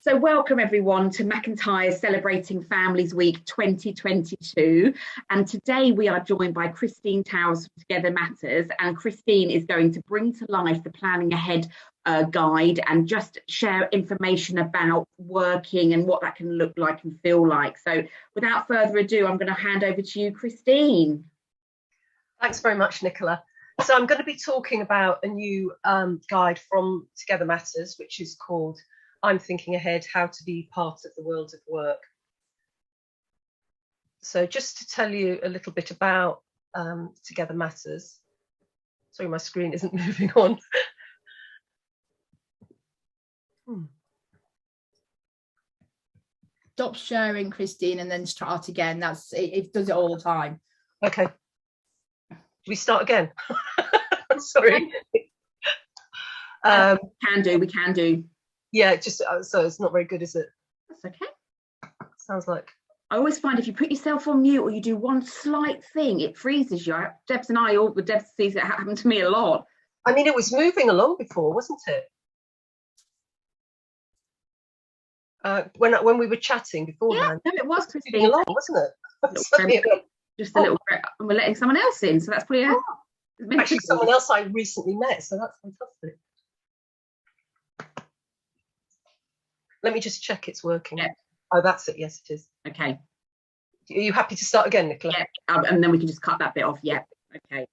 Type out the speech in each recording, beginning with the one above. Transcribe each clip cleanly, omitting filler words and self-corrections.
So welcome everyone to McIntyre's Celebrating Families Week 2022. And today we are joined by Christine Towers from Together Matters. And Christine is going to bring to life the Planning Ahead guide and just share information about working and what that can look like and feel like. So without further ado, I'm going to hand over to you, Christine. Thanks very much, Nicola. So I'm going to be talking about a new guide from Together Matters, which is called I'm Thinking Ahead, How to Be Part of the World of Work. So just to tell you a little bit about Together Matters. Sorry, my screen isn't moving on. Stop sharing, Christine, and then start again. That's it does it all the time. Okay. We start again. Sorry. We can do. Yeah, just so it's not very good, is it? That's okay. Sounds like. I always find if you put yourself on mute or you do one slight thing, it freezes you. Debs and I, all the Debs sees it happen to me a lot. I mean, it was moving along before, wasn't it? When we were chatting beforehand. Yeah, no, it was, Christine. Moving along, wasn't it? Just a little bit, and we're letting someone else in, so that's probably actually someone else I recently met, so that's fantastic. Let me just check it's working. Yeah. Oh, that's it. Yes, it is. Okay. Are you happy to start again, Nicola? Yeah, and then we can just cut that bit off. Yeah. Okay.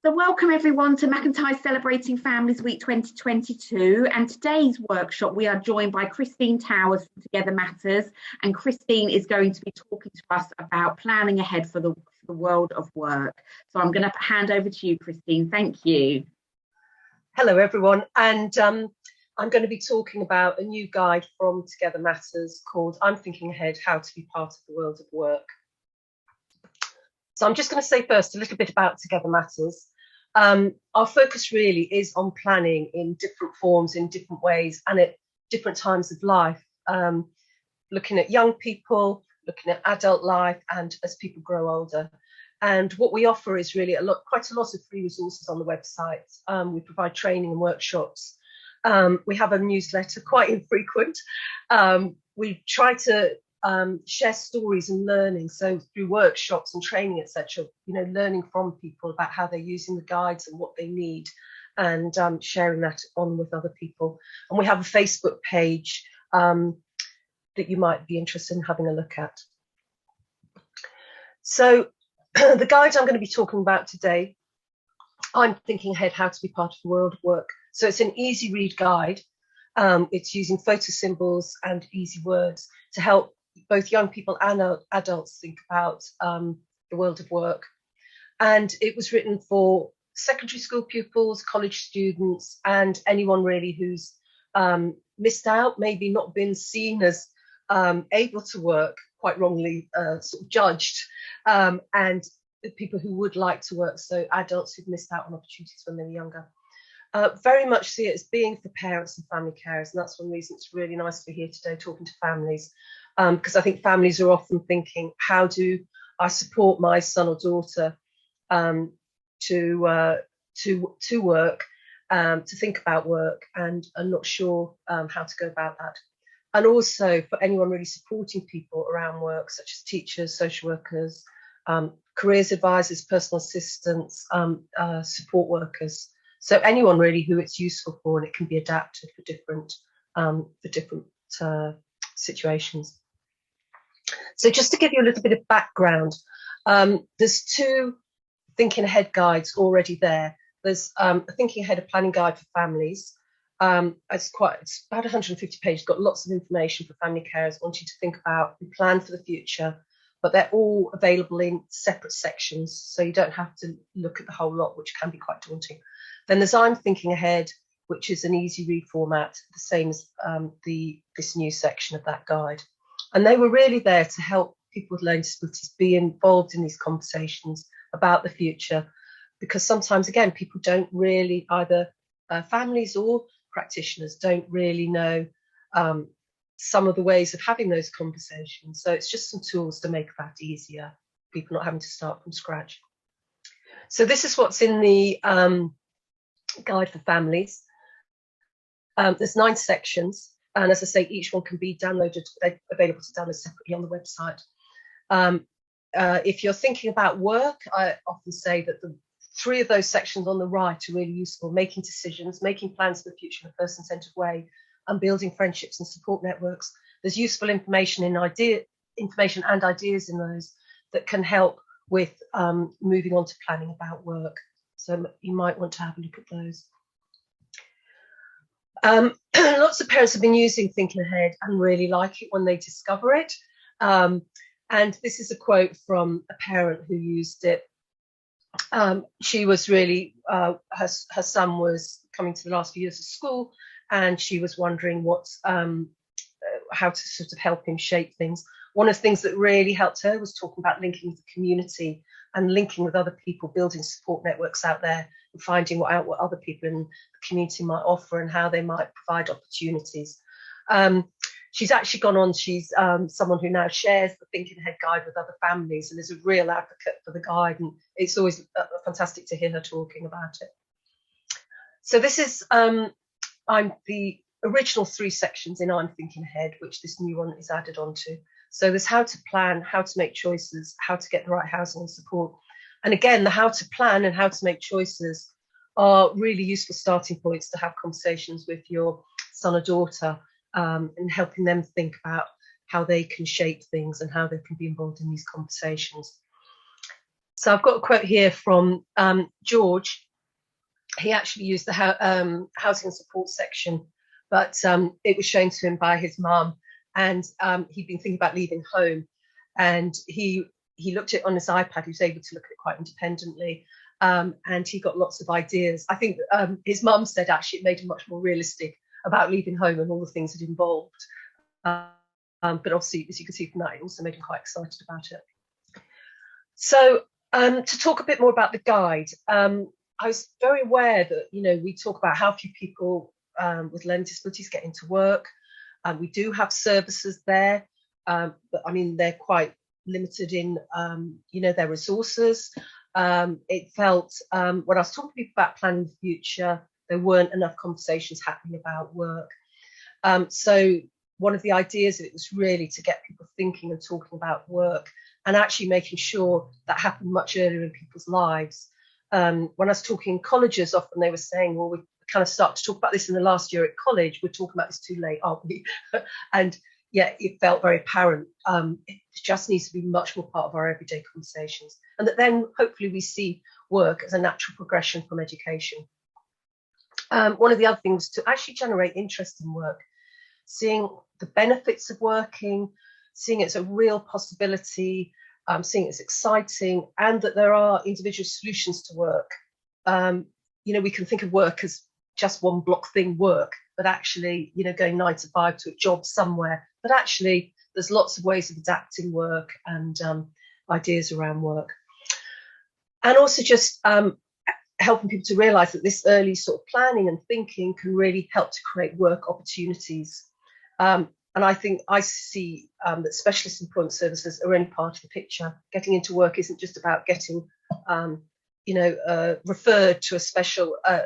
So welcome everyone to McIntyre's Celebrating Families Week 2022. And today's workshop, we are joined by Christine Towers from Together Matters. And Christine is going to be talking to us about planning ahead for the world of work. So I'm going to hand over to you, Christine. Thank you. Hello, everyone. And I'm going to be talking about a new guide from Together Matters called I'm Thinking Ahead, How to Be Part of the World of Work. So I'm just going to say first a little bit about Together Matters. Our focus really is on planning in different forms, in different ways, and at different times of life, looking at young people, looking at adult life, and as people grow older. And what we offer is really quite a lot of free resources on the website. We provide training and workshops. We have a newsletter, quite infrequent. We try to share stories and learning, so through workshops and training, etc. Learning from people about how they're using the guides and what they need, and sharing that on with other people. And we have a Facebook page that you might be interested in having a look at. So the guide I'm going to be talking about today, I'm Thinking Ahead, How to Be Part of the World of Work. So it's an easy read guide. It's using photo symbols and easy words to help both young people and adults think about the world of work. And it was written for secondary school pupils, college students, and anyone really who's missed out, maybe not been seen as able to work, quite wrongly sort of judged, and people who would like to work, so adults who've missed out on opportunities when they were younger. Very much see it as being for parents and family carers, and that's one reason it's really nice to be here today talking to families, because I think families are often thinking, how do I support my son or daughter to work, to think about work, and are not sure how to go about that. And also for anyone really supporting people around work, such as teachers, social workers, careers advisors, personal assistants, support workers. So anyone really who it's useful for, and it can be adapted for different situations. So just to give you a little bit of background, there's two Thinking Ahead guides already there. There's a Thinking Ahead, a planning guide for families. It's about 150 pages, got lots of information for family carers wanting to think about and plan for the future, but they're all available in separate sections, so you don't have to look at the whole lot, which can be quite daunting. Then there's I'm Thinking Ahead, which is an easy read format, the same as this new section of that guide. And they were really there to help people with learning disabilities be involved in these conversations about the future, because sometimes, again, people don't really, either families or practitioners don't really know some of the ways of having those conversations. So it's just some tools to make that easier, people not having to start from scratch. So this is what's in the guide for families. There's 9 sections. And as I say, each one can be downloaded, they're available to download separately on the website. If you're thinking about work, I often say that the 3 of those sections on the right are really useful: making decisions, making plans for the future in a person-centered way, and building friendships and support networks. There's useful information and ideas in those that can help with moving on to planning about work. So you might want to have a look at those. Lots of parents have been using Thinking Ahead and really like it when they discover it. And this is a quote from a parent who used it. She was really, her son was coming to the last few years of school, and she was wondering how to sort of help him shape things. One of the things that really helped her was talking about linking with the community and linking with other people, building support networks out there, and finding out what other people in the community might offer and how they might provide opportunities. She's actually gone on, she's someone who now shares the Thinking Ahead guide with other families and is a real advocate for the guide, and it's always fantastic to hear her talking about it. So this is I'm the original 3 sections in I'm Thinking Ahead, which this new one is added onto. So there's how to plan, how to make choices, how to get the right housing and support. And again, the how to plan and how to make choices are really useful starting points to have conversations with your son or daughter, and helping them think about how they can shape things and how they can be involved in these conversations. So I've got a quote here from George. He actually used the housing and support section, but it was shown to him by his mum, and he'd been thinking about leaving home, and he looked at it on his iPad. He was able to look at it quite independently, and he got lots of ideas. I think his mum said actually it made him much more realistic about leaving home and all the things it involved. But obviously, as you can see from that, it also made him quite excited about it. So to talk a bit more about the guide, I was very aware that, we talk about how few people with learning disabilities get into work. We do have services there, but I mean, they're quite limited in, their resources. It felt, when I was talking to people about planning the future, there weren't enough conversations happening about work. So one of the ideas of it was really to get people thinking and talking about work, and actually making sure that happened much earlier in people's lives. When I was talking in colleges, often they were saying, well, we kind of start to talk about this in the last year at college. We're talking about this too late, aren't we? And yeah, it felt very apparent. It just needs to be much more part of our everyday conversations, and that then hopefully we see work as a natural progression from education. One of the other things to actually generate interest in work, seeing the benefits of working, seeing it as a real possibility, seeing it as exciting, and that there are individual solutions to work. We can think of work as just one block thing, work, but actually, going 9 to 5 to a job somewhere. But actually, there's lots of ways of adapting work and ideas around work. And also just helping people to realise that this early sort of planning and thinking can really help to create work opportunities. And I think I see that specialist employment services are only part of the picture. Getting into work isn't just about getting, referred to a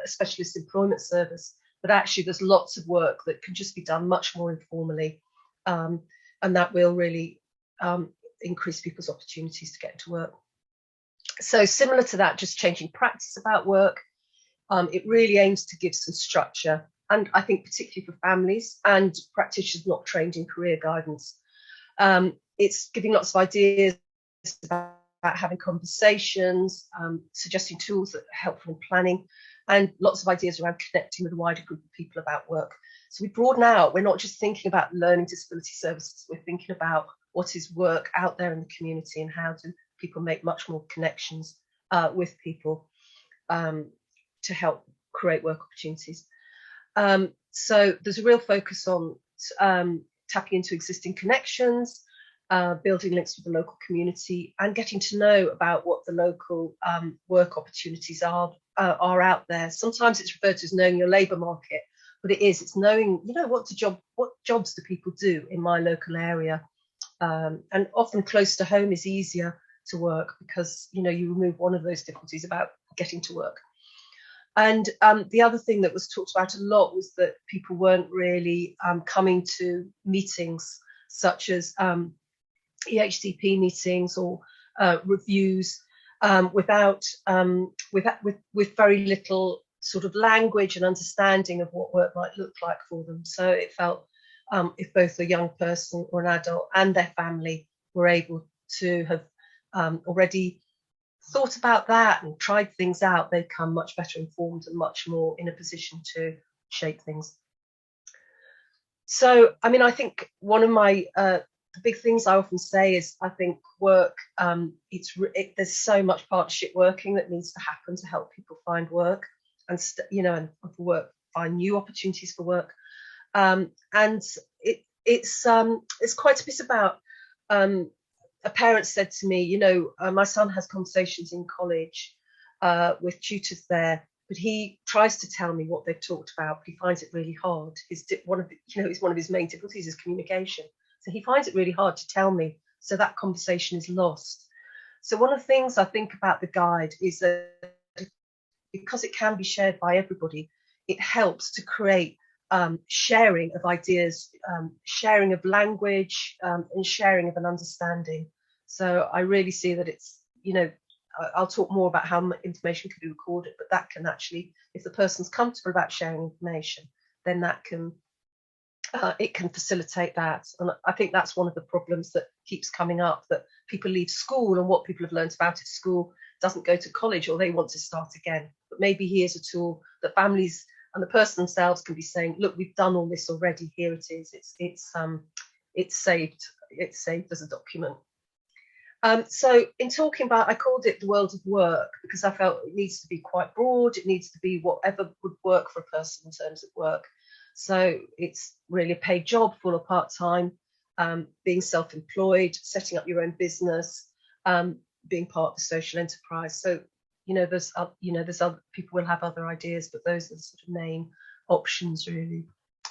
specialist employment service, but actually there's lots of work that can just be done much more informally, and that will really increase people's opportunities to get into work. So similar to that, just changing practice about work, it really aims to give some structure. And I think particularly for families and practitioners not trained in career guidance, it's giving lots of ideas about having conversations, suggesting tools that are helpful in planning, and lots of ideas around connecting with a wider group of people about work. So we broaden out. We're not just thinking about learning disability services. We're thinking about what is work out there in the community and how do people make much more connections with people to help create work opportunities. So there's a real focus on tapping into existing connections, building links with the local community, and getting to know about what the local work opportunities are out there. Sometimes it's referred to as knowing your labour market, but it's knowing, what jobs do people do in my local area, and often close to home is easier to work because you remove one of those difficulties about getting to work. And the other thing that was talked about a lot was that people weren't really coming to meetings such as EHCP meetings or reviews with very little sort of language and understanding of what work might look like for them. So it felt if both a young person or an adult and their family were able to have already thought about that and tried things out, they'd come much better informed and much more in a position to shape things. So, I mean, I think one of my the big things I often say is I think work, there's so much partnership working that needs to happen to help people find work and find new opportunities for work. And it's quite a bit about a parent said to me, my son has conversations in college with tutors there, but he tries to tell me what they've talked about, but he finds it really hard. It's one of his main difficulties is communication. So he finds it really hard to tell me. So that conversation is lost. So one of the things I think about the guide is that because it can be shared by everybody, it helps to create sharing of ideas, sharing of language, and sharing of an understanding. So I really see that it's, I'll talk more about how information can be recorded, but that can actually, if the person's comfortable about sharing information, then that can, it can facilitate that. And I think that's one of the problems that keeps coming up, that people leave school and what people have learned about at school doesn't go to college, or they want to start again. But maybe here's a tool that families and the person themselves can be saying, look, we've done all this already, here it is, it's saved as a document. So in talking about, I called it the world of work because I felt it needs to be quite broad. It needs to be whatever would work for a person in terms of work. So it's really a paid job, full or part-time, being self-employed, setting up your own business, being part of the social enterprise. So, there's other people will have other ideas, but those are the sort of main options really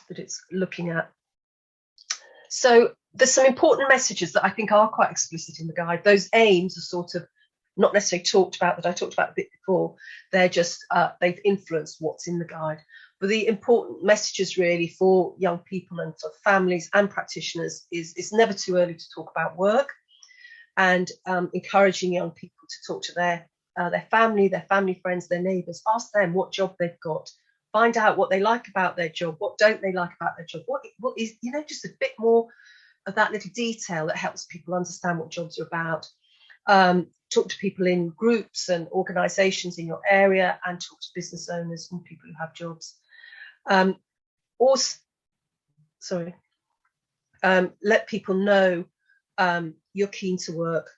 that it's looking at. So there's some important messages that I think are quite explicit in the guide. Those aims are sort of not necessarily talked about, that I talked about a bit before. They're just, they've influenced what's in the guide. But the important messages really for young people and for families and practitioners is it's never too early to talk about work, and encouraging young people to talk to their family friends, their neighbours, ask them what job they've got, find out what they like about their job, what don't they like about their job, what is, just a bit more of that little detail that helps people understand what jobs are about. Talk to people in groups and organisations in your area, and talk to business owners and people who have jobs. Let people know you're keen to work.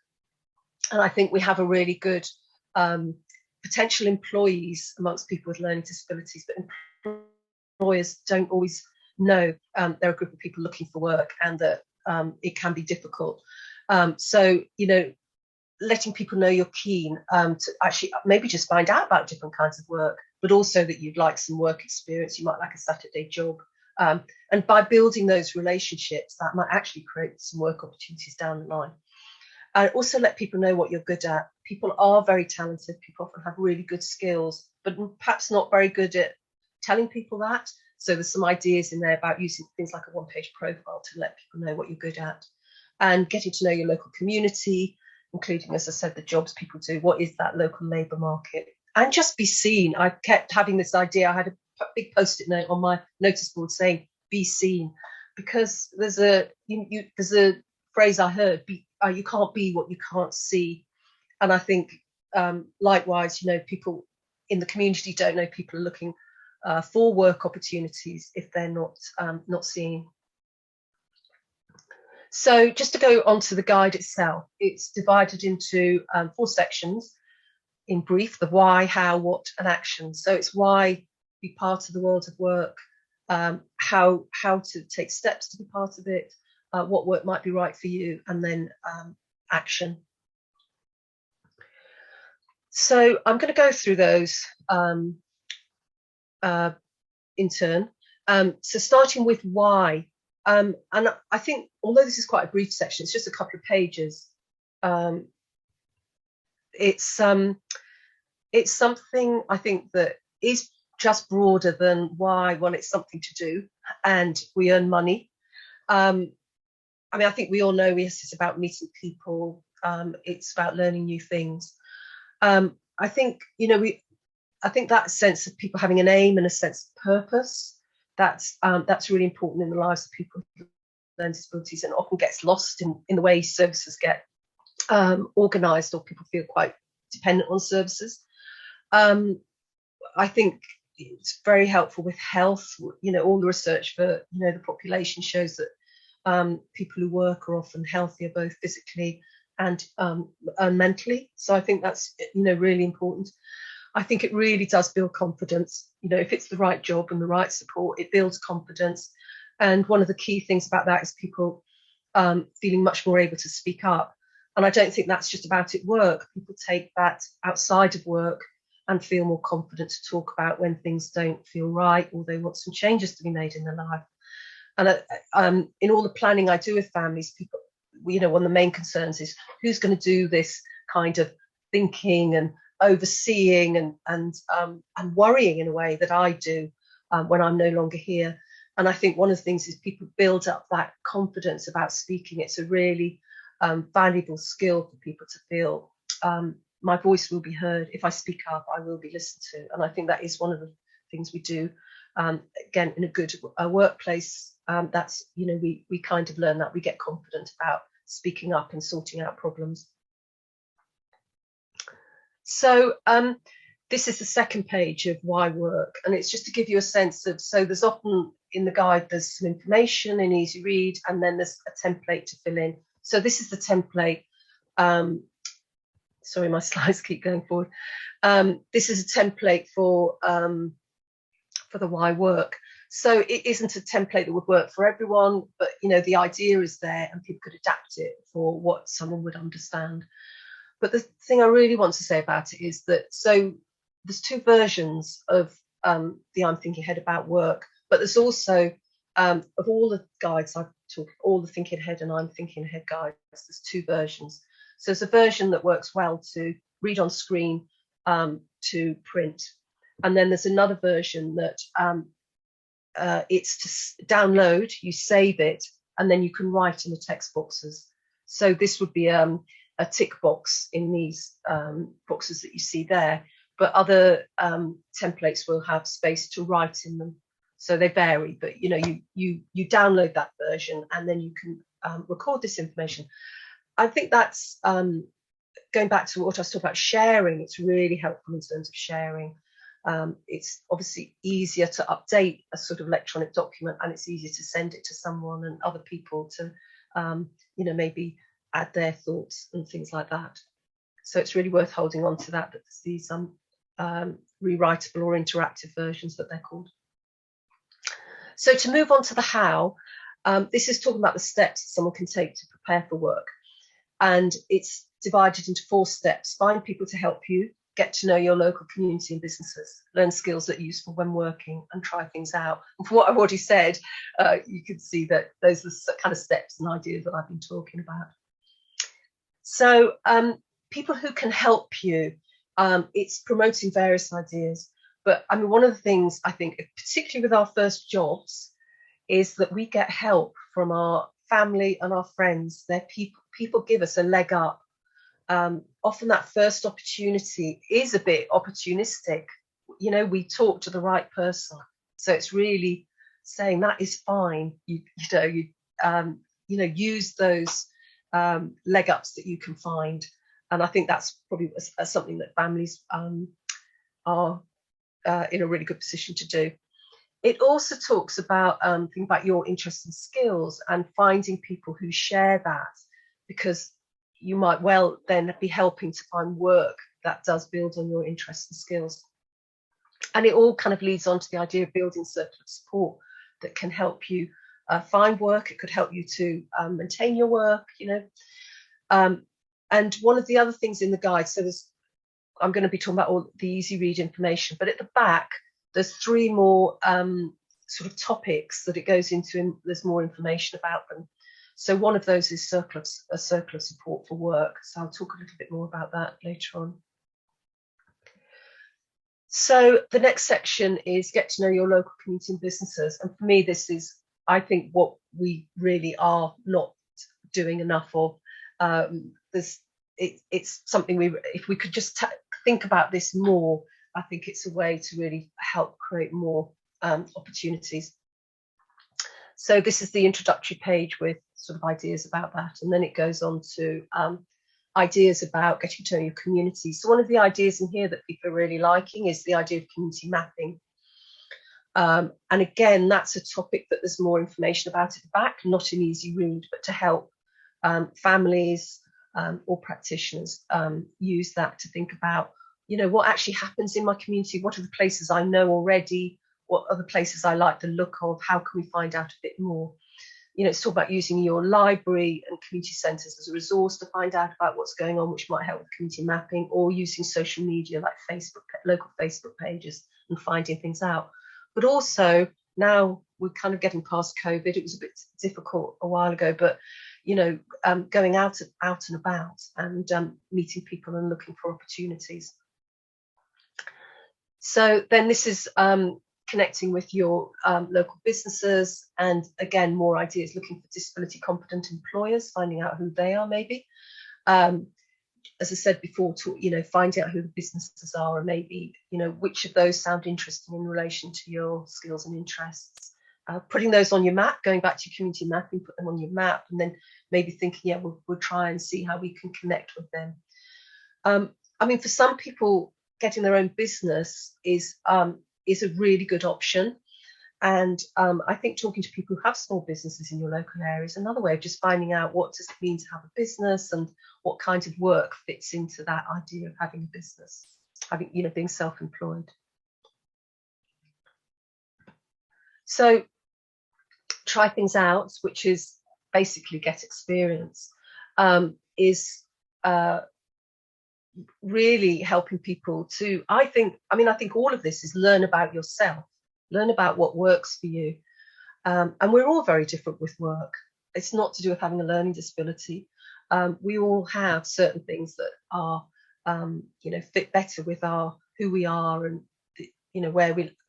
And I think we have a really good potential employees amongst people with learning disabilities, but employers don't always know there are a group of people looking for work, and that it can be difficult. So, letting people know you're keen to actually maybe just find out about different kinds of work, but also that you'd like some work experience, you might like a Saturday job. And by building those relationships, that might actually create some work opportunities down the line. Also let people know what you're good at. People are very talented. People often have really good skills, but perhaps not very good at telling people that. So there's some ideas in there about using things like a one-page profile to let people know what you're good at, and getting to know your local community, including, as I said, the jobs people do. What is that local labour market? And just be seen. I kept having this idea. I had a big post-it note on my notice board saying, be seen, because there's a phrase I heard, you can't be what you can't see. And I think likewise, people in the community don't know people are looking for work opportunities if they're not seeing. So just to go on to the guide itself, it's divided into 4 sections. In brief, the why, how, what, and action. So it's why be part of the world of work, how to take steps to be part of it, what work might be right for you, and then action. So I'm going to go through those in turn. So starting with why. And I think, although this is quite a brief section, it's just a couple of pages. It's something I think that is just broader than why. Well, it's something to do and we earn money. I mean, I think we all know, yes, it's about meeting people. It's about learning new things. I think, I think that sense of people having an aim and a sense of purpose, that's really important in the lives of people with learning disabilities, and often gets lost in the way services get organised, or people feel quite dependent on services. I think it's very helpful with health. All the research for the population shows that people who work are often healthier, both physically and mentally. So I think that's really important. I think it really does build confidence. If it's the right job and the right support, it builds confidence. And one of the key things about that is people feeling much more able to speak up. And I don't think that's just about at work. People take that outside of work and feel more confident to talk about when things don't feel right, or they want some changes to be made in their life. And in all the planning I do with families, people, one of the main concerns is who's going to do this kind of thinking and overseeing and worrying in a way that I do when I'm no longer here. And I think one of the things is people build up that confidence about speaking. It's a really valuable skill for people to feel my voice will be heard. If I speak up, I will be listened to. And I think that is one of the things we do. Again, in a good workplace, that's, we kind of learn that. We get confident about speaking up and sorting out problems. So this is the second page of Why Work, and it's just to give you a sense of, so there's often in the guide, there's some information in easy read, and then there's a template to fill in. So this is the template. Sorry, my slides keep going forward. This is a template for the Why Work. So it isn't a template that would work for everyone, but the idea is there, and people could adapt it for what someone would understand. But the thing I really want to say about it is that, so there's two versions of the I'm Thinking Ahead About Work, but there's also, of all the guides I've talked, all the Thinking Ahead and I'm Thinking Ahead guides, there's two versions. So there's a version that works well to read on screen, to print. And then there's another version that it's to download, you save it, and then you can write in the text boxes. So this would be a tick box in these boxes that you see there, but other templates will have space to write in them. So they vary, but you download that version and then you can record this information. I think that's going back to what I was talking about, sharing. It's really helpful in terms of sharing. It's obviously easier to update a sort of electronic document, and it's easier to send it to someone and other people to maybe add their thoughts and things like that. So it's really worth holding on to that, there's these rewritable or interactive versions that they're called. So to move on to the how, this is talking about the steps that someone can take to prepare for work. And it's divided into 4 steps. Find people to help you, get to know your local community and businesses, learn skills that are useful when working, and try things out. And for what I've already said, you can see that those are the kind of steps and ideas that I've been talking about. So people who can help you, it's promoting various ideas. But I mean, one of the things I think, particularly with our first jobs, is that we get help from our family and our friends. People give us a leg up. Often that first opportunity is a bit opportunistic. We talk to the right person. So it's really saying that is fine. Use those leg ups that you can find. And I think that's probably something that families are in a really good position to do. It also talks about thinking about your interests and skills and finding people who share that, because you might well then be helping to find work that does build on your interests and skills. And it all kind of leads on to the idea of building circle of support that can help you find work. It could help you to maintain your work, and one of the other things in the guide, so I'm going to be talking about all the easy read information, but at the back, there's 3 more sort of topics that it goes into, and there's more information about them. So one of those is a circle of support for work. So I'll talk a little bit more about that later on. So the next section is get to know your local community and businesses. And for me, this is, I think, what we really are not doing enough of. It's something if we could just think about this more, I think it's a way to really help create more opportunities. So this is the introductory page with sort of ideas about that. And then it goes on to ideas about getting to know your community. So one of the ideas in here that people are really liking is the idea of community mapping. And again, that's a topic that there's more information about at the back, not an easy read, but to help families or practitioners use that to think about, what actually happens in my community, what are the places I know already, what are the places I like the look of, how can we find out a bit more? It's all about using your library and community centres as a resource to find out about what's going on, which might help with community mapping, or using social media like Facebook, local Facebook pages, and finding things out. But also, now we're kind of getting past COVID. It was a bit difficult a while ago, but going out and about and meeting people and looking for opportunities. So then this is connecting with your local businesses, and again, more ideas, looking for disability competent employers, finding out who they are maybe. As I said before, finding out who the businesses are, and maybe, which of those sound interesting in relation to your skills and interests. Putting those on your map, going back to your community mapping, put them on your map, and then maybe thinking, we'll try and see how we can connect with them. For some people, getting their own business is a really good option. And I think talking to people who have small businesses in your local area is another way of just finding out what does it mean to have a business and what kind of work fits into that idea of having a business, being self-employed. So try things out, which is basically get experience, is really helping people to, I think all of this is learn about yourself, learn about what works for you. And we're all very different with work. It's not to do with having a learning disability. We all have certain things that are, fit better with who we are, and the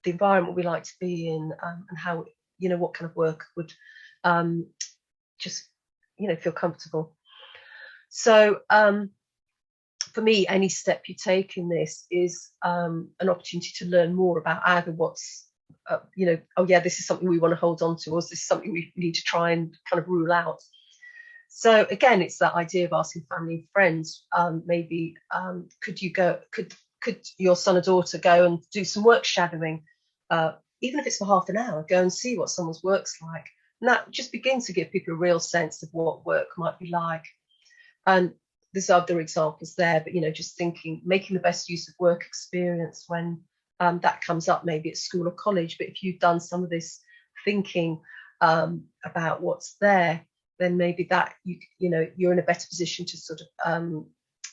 environment we like to be in, and how, what kind of work would just, feel comfortable. So for me, any step you take in this is an opportunity to learn more about either what's, this is something we want to hold on to, or is this something we need to try and kind of rule out. So again, it's that idea of asking family and friends, maybe could your son or daughter go and do some work shadowing, even if it's for half an hour, go and see what someone's work's like. And that just begins to give people a real sense of what work might be like. And there's other examples there, but just thinking, making the best use of work experience when that comes up, maybe at school or college. But if you've done some of this thinking about what's there, then maybe that you're in a better position to sort of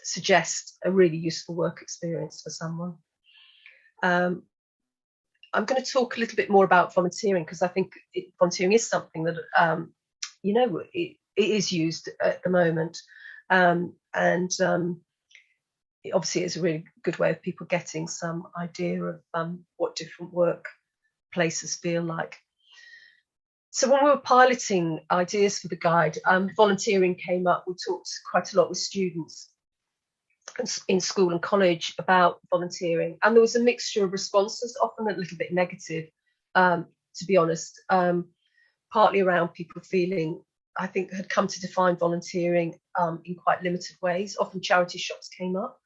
suggest a really useful work experience for someone. I'm going to talk a little bit more about volunteering, because I think volunteering is something that it is used at the moment. And it obviously is a really good way of people getting some idea of what different work places feel like. So when we were piloting ideas for the guide, volunteering came up. We talked quite a lot with students in school and college about volunteering, and there was a mixture of responses, often a little bit negative, to be honest, partly around people feeling, I think, had come to define volunteering in quite limited ways. Often charity shops came up,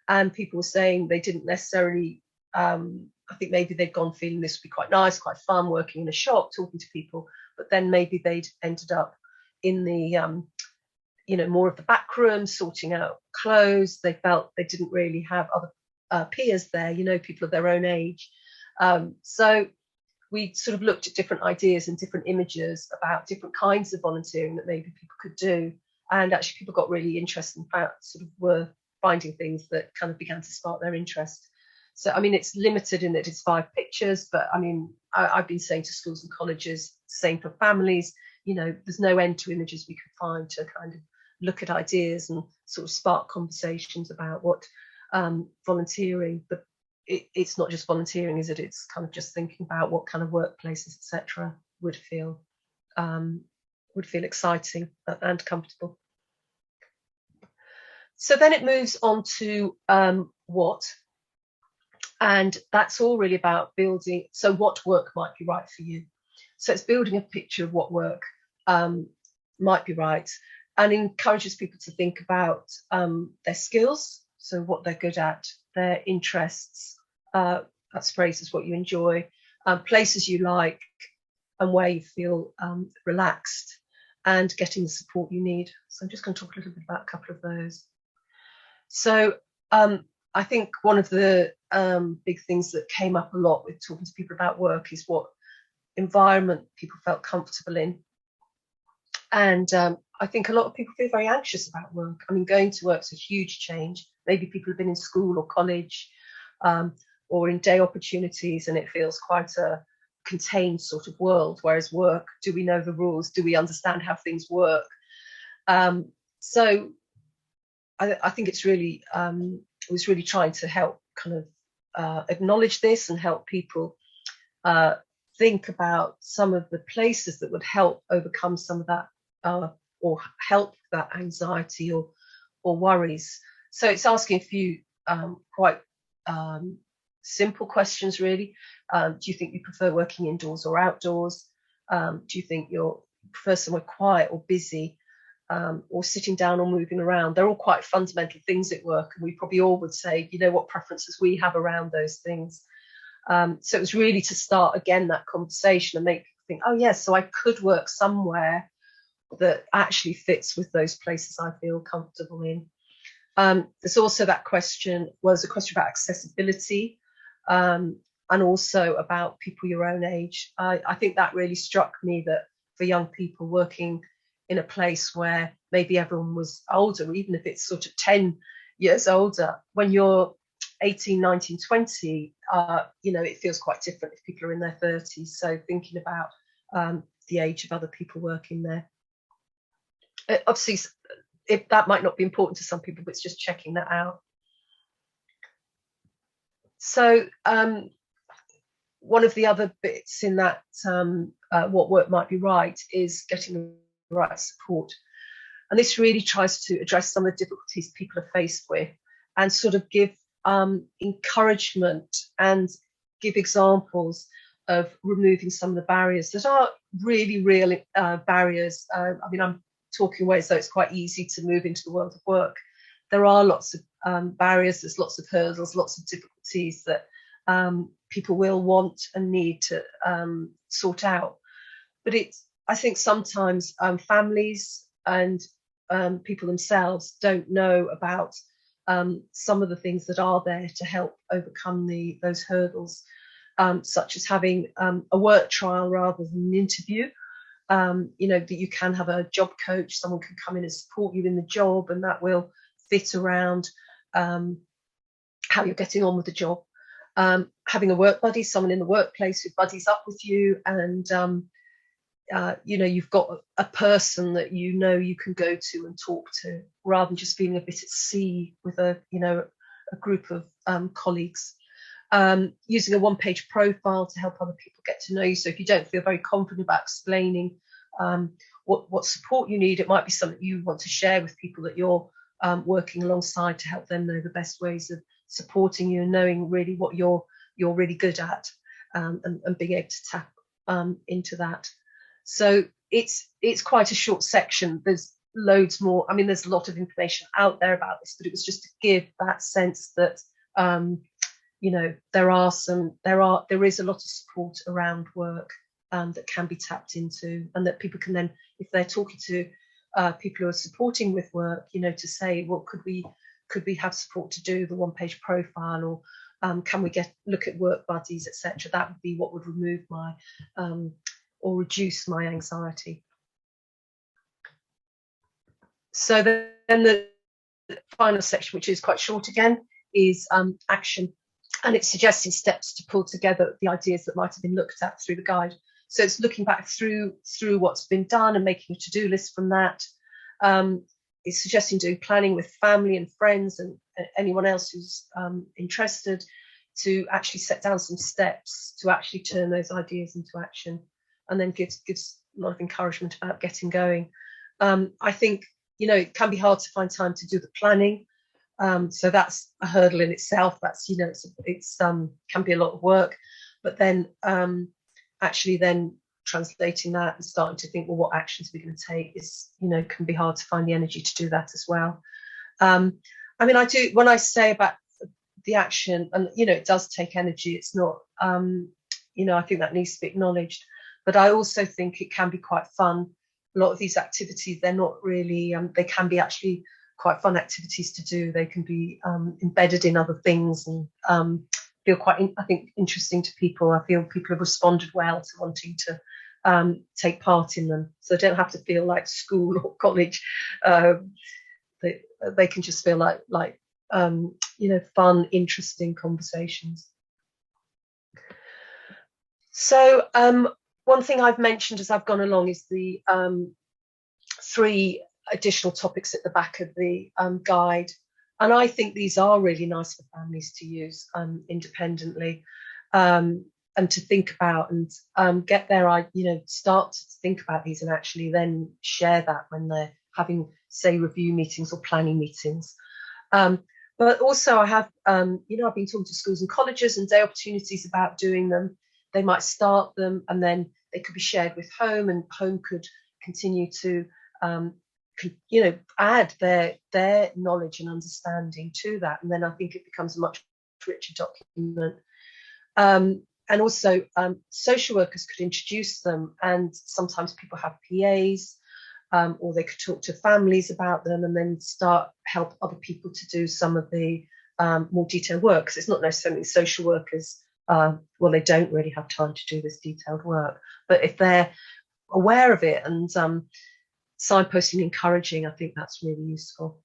and people were saying they didn't necessarily, I think maybe they'd gone feeling this would be quite nice, quite fun, working in a shop, talking to people, but then maybe they'd ended up in the, more of the back room, sorting out clothes. They felt they didn't really have other peers there, people of their own age. So we sort of looked at different ideas and different images about different kinds of volunteering that maybe people could do. And actually people got really interested in fact, sort of were finding things that kind of began to spark their interest. So, it's limited in that it's 5 pictures, but I've been saying to schools and colleges, same for families, there's no end to images we can find to kind of look at ideas and sort of spark conversations about what volunteering, it's not just volunteering, is it? It's kind of just thinking about what kind of workplaces, etc., would feel exciting and comfortable. So then it moves on to what, and that's all really about building. So what work might be right for you? So it's building a picture of what work might be right, and encourages people to think about their skills, so what they're good at, their interests, that's phrases, what you enjoy, places you like, and where you feel relaxed, and getting the support you need. So I'm just going to talk a little bit about a couple of those. So I think one of the big things that came up a lot with talking to people about work is what environment people felt comfortable in. And I think a lot of people feel very anxious about work. I mean, going to work's a huge change. Maybe people have been in school or college or in day opportunities, and it feels quite a contained sort of world. Whereas work, do we know the rules? Do we understand how things work? So I think it's really, was really trying to help kind of acknowledge this and help people think about some of the places that would help overcome some of that or help that anxiety or worries. So it's asking a few quite simple questions, really. Do you think you prefer working indoors or outdoors? Do you think you prefer somewhere quiet or busy, or sitting down or moving around? They're all quite fundamental things at work, and we probably all would say, you know, what preferences we have around those things. So it was really to start again that conversation and make people think, oh yes, so I could work somewhere that actually fits with those places I feel comfortable in. There's also that question, was a question about accessibility, and also about people your own age. I think that really struck me, that for young people working in a place where maybe everyone was older, even if it's sort of 10 years older, when you're 18, 19, 20, you know, it feels quite different if people are in their 30s. So thinking about the age of other people working there. Obviously, if that might not be important to some people, but it's just checking that out. So one of the other bits in that what work might be right is getting the right support. And this really tries to address some of the difficulties people are faced with and sort of give encouragement and give examples of removing some of the barriers that are really real barriers. I mean, I'm talking away, so it's quite easy to move into the world of work. There are lots of barriers, there's lots of hurdles, lots of difficulties that people will want and need to sort out. But I think sometimes families and people themselves don't know about some of the things that are there to help overcome those hurdles, such as having a work trial rather than an interview. You know, that you can have a job coach, someone can come in and support you in the job, and that will fit around how you're getting on with the job. Having a work buddy, someone in the workplace who buddies up with you, and you know, you've got a person that you know you can go to and talk to, rather than just feeling a bit at sea with a group of colleagues. Using a one-page profile to help other people get to know you. So if you don't feel very confident about explaining what support you need, it might be something you want to share with people that you're working alongside, to help them know the best ways of supporting you and knowing really what you're really good at, and being able to tap into that. So it's quite a short section. There's loads more. I mean, there's a lot of information out there about this, but it was just to give that sense that you know, there is a lot of support around work that can be tapped into, and that people can then, if they're talking to people who are supporting with work, you know, to say, well, could we have support to do the one-page profile, or can we look at work buddies, etc. That would be what would remove my or reduce my anxiety. So then the final section, which is quite short again, is action. And it's suggesting steps to pull together the ideas that might have been looked at through the guide. So it's looking back through what's been done and making a to-do list from that. It's suggesting doing planning with family and friends and anyone else who's interested. to actually set down some steps to actually turn those ideas into action, and then gives a lot of encouragement about getting going. I think, it can be hard to find time to do the planning. So that's a hurdle in itself. That's, it's can be a lot of work, but then actually then translating that and starting to think, well, what actions we're going to take is, can be hard to find the energy to do that as well. I mean, I do, when I say about the action, and, it does take energy, it's not, I think that needs to be acknowledged, but I also think it can be quite fun. A lot of these activities, they're not really, they can be actually quite fun activities to do. They can be embedded in other things and feel quite, I think, interesting to people. I feel people have responded well to wanting to take part in them. So they don't have to feel like school or college. They can just feel like fun, interesting conversations. So one thing I've mentioned as I've gone along is the 3 additional topics at the back of the guide, and I think these are really nice for families to use independently, and to think about and get their, start to think about these and actually then share that when they're having, say, review meetings or planning meetings. But also I have, I've been talking to schools and colleges and day opportunities about doing them. They might start them and then they could be shared with home, and home could continue to add their knowledge and understanding to that, and then I think it becomes a much richer document. And also social workers could introduce them, and sometimes people have PAs, or they could talk to families about them and then help other people to do some of the more detailed work, because it's not necessarily social workers, they don't really have time to do this detailed work, but if they're aware of it and signposting, encouraging, I think that's really useful.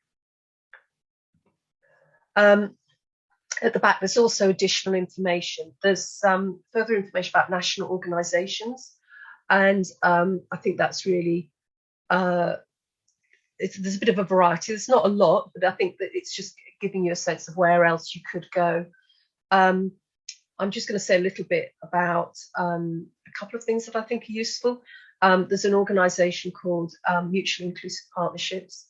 At the back, there's also additional information. There's further information about national organisations, and I think that's really, there's a bit of a variety. There's not a lot, but I think that it's just giving you a sense of where else you could go. I'm just going to say a little bit about a couple of things that I think are useful. There's an organisation called Mutually Inclusive Partnerships,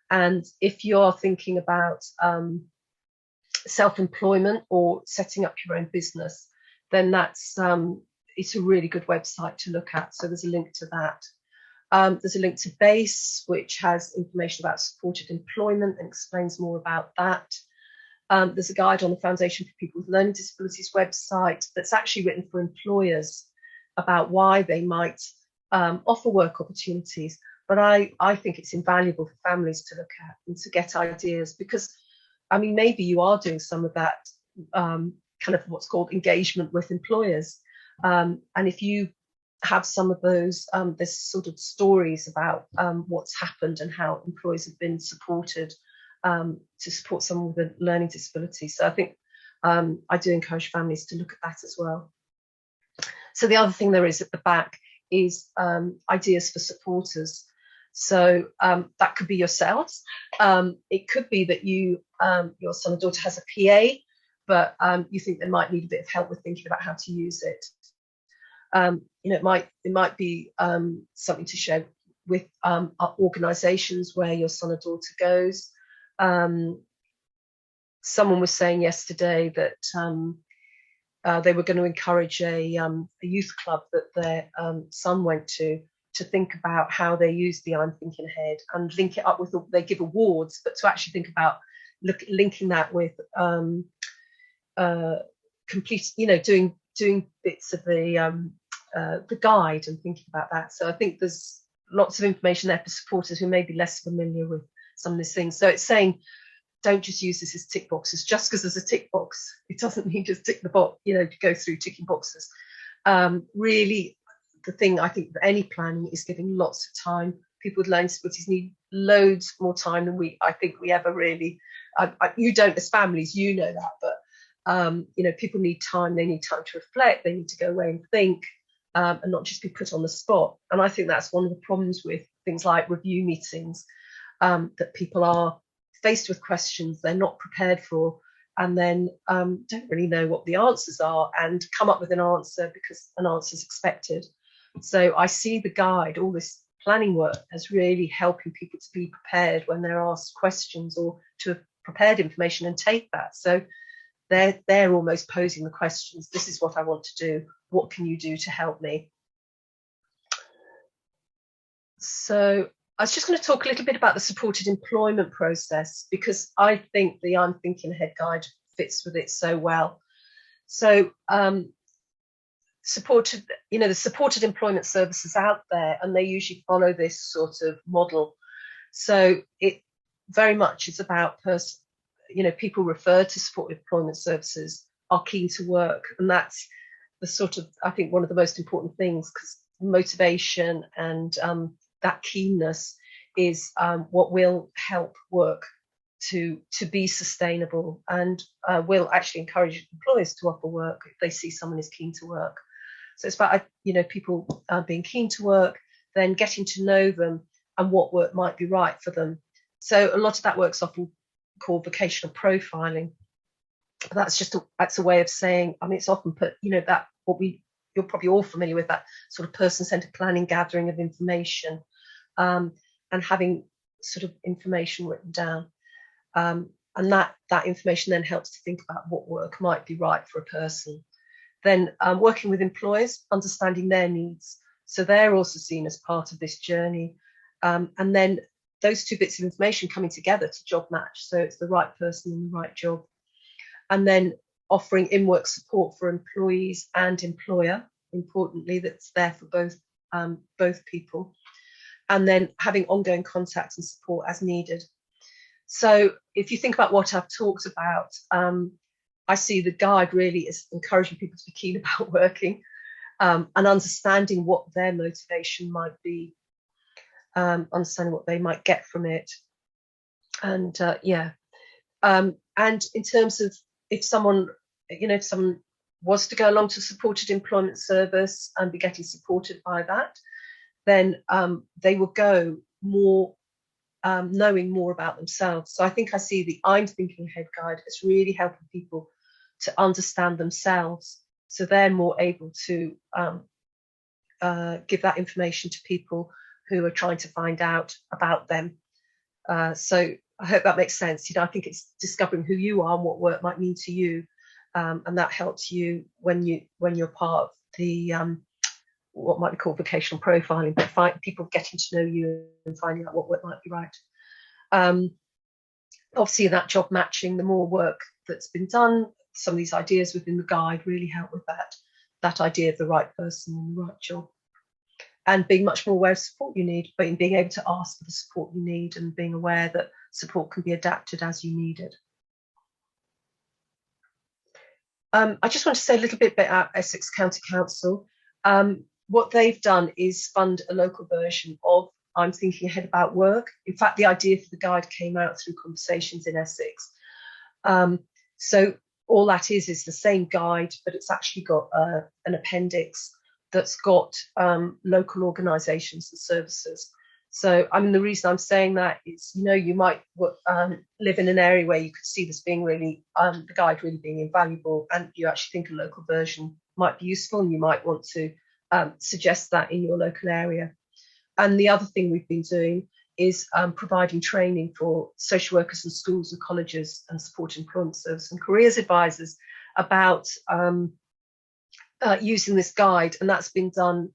and if you're thinking about self-employment or setting up your own business, then that's it's a really good website to look at. So there's a link to that. There's a link to BASE, which has information about supported employment and explains more about that. There's a guide on the Foundation for People with Learning Disabilities website that's actually written for employers about why they might offer work opportunities. But I think it's invaluable for families to look at and to get ideas, because, I mean, maybe you are doing some of that kind of what's called engagement with employers. And if you have some of those, there's sort of stories about what's happened and how employers have been supported to support someone with a learning disability. So I think I do encourage families to look at that as well. So the other thing there is at the back is ideas for supporters. So that could be yourselves. It could be that your son or daughter has a PA, but you think they might need a bit of help with thinking about how to use it. It might be something to share with organisations where your son or daughter goes. Someone was saying yesterday that they were going to encourage a youth club that their son went to think about how they use the I'm Thinking Ahead and link it up with, they give awards, but to actually think about linking that with complete, doing bits of the guide and thinking about that. So I think there's lots of information there for supporters who may be less familiar with some of these things. So it's saying, don't just use this as tick boxes. Just because there's a tick box, it doesn't mean just tick the box, to go through ticking boxes. Really, the thing I think for any planning is giving lots of time. People with learning disabilities need loads more time than I think we ever really. You don't as families, that, but people need time. They need time to reflect. They need to go away and think, and not just be put on the spot. And I think that's one of the problems with things like review meetings, that people are faced with questions they're not prepared for, and then don't really know what the answers are and come up with an answer because an answer is expected. So I see the guide, all this planning work, as really helping people to be prepared when they're asked questions, or to have prepared information and take that. So they're almost posing the questions. This is what I want to do. What can you do to help me? So I was just going to talk a little bit about the supported employment process, because I think the I'm Thinking Ahead guide fits with it so well. So the supported employment services out there, and they usually follow this sort of model. So it very much is about people refer to supported employment services are keen to work, and that's the sort of, I think, one of the most important things, because motivation and that keenness is what will help work to be sustainable, and will actually encourage employers to offer work if they see someone is keen to work. So it's about people being keen to work, then getting to know them and what work might be right for them. So a lot of that work's often called vocational profiling. That's a way of saying, I mean, it's often put, that you're probably all familiar with, that sort of person-centered planning, gathering of information, and having sort of information written down. And that information then helps to think about what work might be right for a person. Then working with employers, understanding their needs. So they're also seen as part of this journey. And then those two bits of information coming together to job match. So it's the right person in the right job. And then offering in-work support for employees and employer, importantly, that's there for both people. And then having ongoing contact and support as needed. So if you think about what I've talked about, I see the guide really is encouraging people to be keen about working, and understanding what their motivation might be, understanding what they might get from it. And and in terms of if someone was to go along to supported employment service and be getting supported by that, then they will go more knowing more about themselves. So I think I see the I'm Thinking Ahead guide as really helping people to understand themselves, so they're more able to give that information to people who are trying to find out about them. So I hope that makes sense. I think it's discovering who you are and what work might mean to you, and that helps you when you're part of the what might be called vocational profiling, but people getting to know you and finding out what work might be right. Obviously, that job matching, the more work that's been done, some of these ideas within the guide really help with that idea of the right person in the right job, and being much more aware of support you need, but in being able to ask for the support you need and being aware that support can be adapted as you need it. I just want to say a little bit about Essex County Council. What they've done is fund a local version of I'm Thinking Ahead About Work. In fact, the idea for the guide came out through conversations in Essex. So all that is the same guide, but it's actually got an appendix that's got local organisations and services. So I mean, the reason I'm saying that is, you might live in an area where you could see this being really, the guide really being invaluable, and you actually think a local version might be useful, and you might want to suggest that in your local area. And the other thing we've been doing is providing training for social workers and schools and colleges and support employment service and careers advisors about using this guide, and that's been done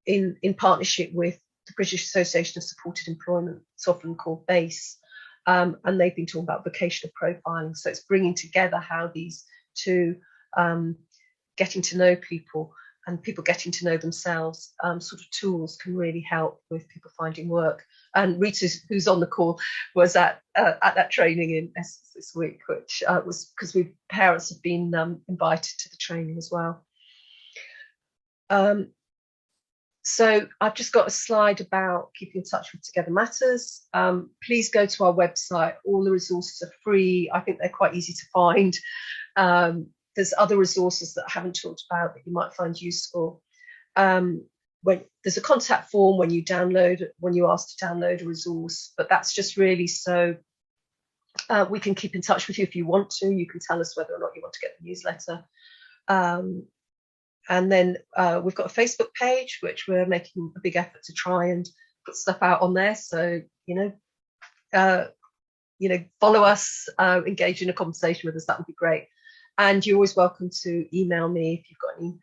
in partnership with the British Association of Supported Employment. It's often called BASE, and they've been talking about vocational profiling. So it's bringing together how these two, getting to know people and people getting to know themselves, sort of tools can really help with people finding work. And Rita, who's on the call, was at that training in Essex this week, which was because parents have been invited to the training as well. So I've just got a slide about keeping in touch with Together Matters. Please go to our website. All the resources are free. I think they're quite easy to find. There's other resources that I haven't talked about that you might find useful. When there's a contact form when you ask to download a resource, but that's just really so We can keep in touch with you if you want to. You can tell us whether or not you want to get the newsletter. And then we've got a Facebook page, which we're making a big effort to try and put stuff out on there. So, follow us, engage in a conversation with us. That would be great. And you're always welcome to email me if you've got any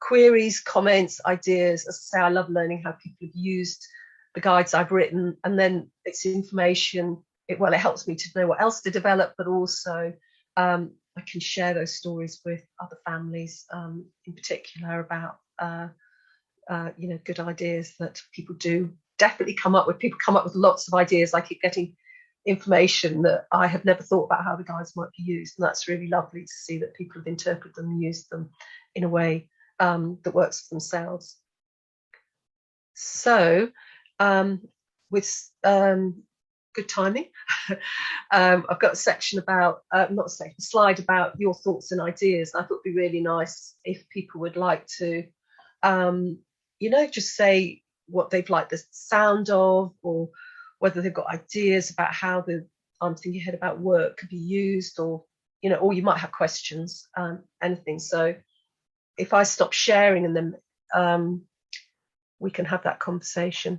queries, comments, ideas. As I say, I love learning how people have used the guides I've written, and then it's information. It helps me to know what else to develop, but also I can share those stories with other families, in particular about good ideas that people do definitely come up with. People come up with lots of ideas. I keep getting information that I have never thought about how the guides might be used, and that's really lovely to see that people have interpreted them and used them in a way that works for themselves. So with good timing, I've got a section about a slide about your thoughts and ideas. I thought it'd be really nice if people would like to just say what they've liked the sound of, or whether they've got ideas about how the I'm thinking ahead about work could be used, or you might have questions, anything. So if I stop sharing, and then we can have that conversation.